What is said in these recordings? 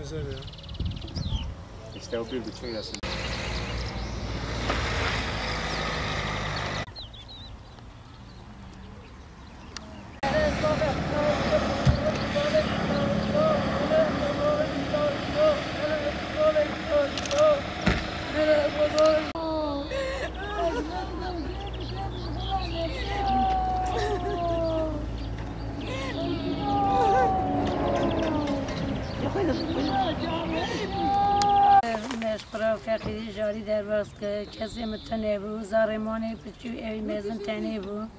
Güzel ya. İşte o 1,5 yaşında. فقیری جاری در باز که کسی متنه بود زارمانی پچو ای مزن تنی بود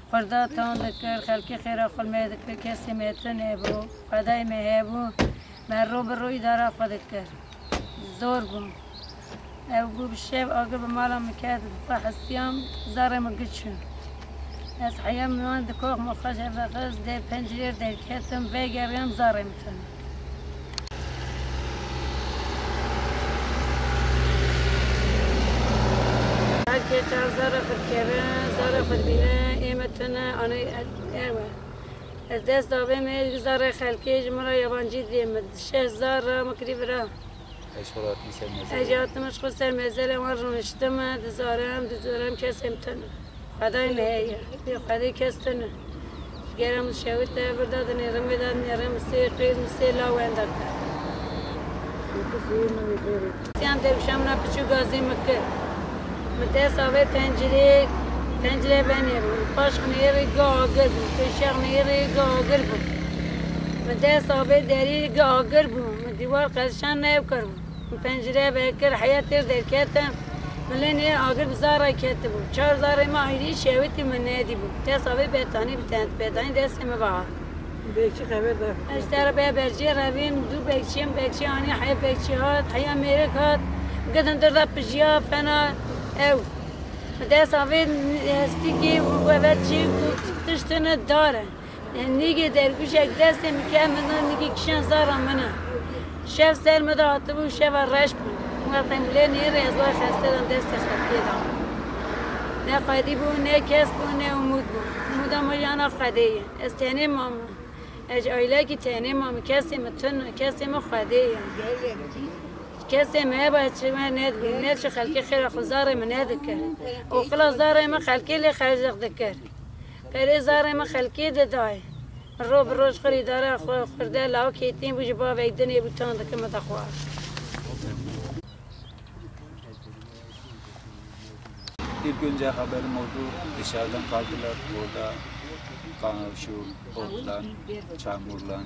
خورده تان دکر خلکی خیره خلمه دکر کسی متنه بود خدای مه بود من رو به روی داره خود کر زور بود او گو بشیب آگه به مالا مکرد بحثیام زارم گچون از حیام من دکوخ مخش افرخز ده پنجریر در کتم وگریم زارم تنه که چهار زار خود کردن زار خود بینه ایمتونه آنی ایوه از دست دابه می زار خلکی جمعه یابانجی دیم 6,000 مکری برا اجازت مشغول سر مزل ما رونشتم دزارم کس امتونه خدای مهیه بی خدای کس تونه گرم شوید تا برداد نیرم بداد نیرم سی قیز سی لاوین داد سیام دربشم نا پچو گازی مکه متأسفة تنجري بني باش خنيري قاقر بو كشاق نيري قاقر بو متأسفة داري قاقر بو مديوار قشان نيبكر بو تنجري بكر حياة تردر كتم ملني قاقر بزارة كتبو 4,000 ما هيري شاوتي من نادي بو متأسفة بيتاني بيتاني دست مباها بيكشي خبر ده اشترى برجي رابين دو بيكشي اني حي بيكشيات حي امريكات قدن درد بجيا فنا او مدرس آوید هستی و وقتی تشتن داره نیگه درگوش یک دست میکنه مثلا نیگه کشان زارم منه شف سر مدرات بود شف رش بود وقتی مله نیره از وای خسته دم دست خطی دام نه خدی بود نه کس بود نه امود بود امودم ولیانا خدیه از تنه مام از عائله کی تنه مام کسی متن کسی مخدیه کسی ما باید چه من ند شو خلکی خیر خزاره من ندکر و خلاص زاره ما خلکی لی خرج دکر پری زاره ما خلکی دای رو بروش خریداره خورده لاو کیتیم بوج با ویدنی بوتان دکه متخوار İlk önce haberim oldu. Dışarıdan kaldılar. Orada şu otlar, çamurlar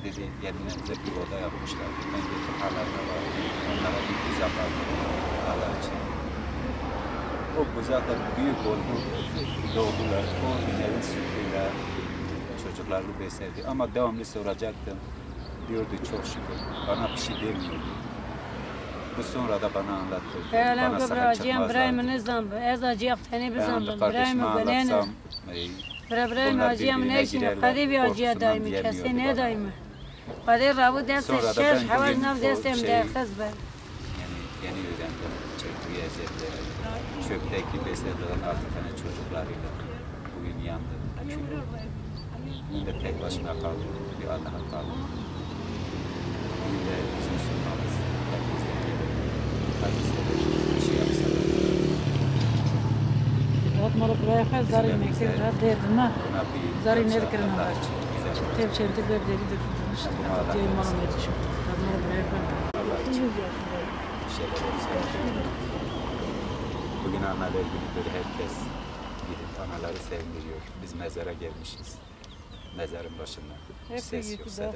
dedi yerlerinize bir oda yapmışlar. Ben gittim haberine vardım. Onlara bir buzak aldım. Allah için. O buzak da büyük oldu. Doğdular. O günlerin sütüyle çocuklarını besledi. Ama devamlı soracaktım. Diyordu çok şükür. Bana bir şey demiyordu. Bu sonra da bana anlattı. Bana sahip çıkmazlardı. Kardeşime anlatsam برای ناجیم نشین خدی بیا جیا دایمی کسی نه دایمی خدی رابو دست شش حوال نف دستم در خز بر yeni öğrendim çektiği eziyetleri çökteki beslediğin 6 tane çocuklarıyla bugün yandı. Bugün de tek başına kaldı. Bir Allah'a kaldı. Bugün de bizim sunmamız hepimizden gelir. Hepimizde bir şey yapsalar. Atmalı buraya kadar zarı yemekler rahat derdim ha. Zarı ne dikkatim var. Tep çeltik ve deli de işte. Diye malum yetişim. Atmalı buraya kadar. Bugün analar günüdür, herkes gidip anaları sevindiriyor. Biz mezara gelmişiz. Mezarın başında. Ses yok, seda yok.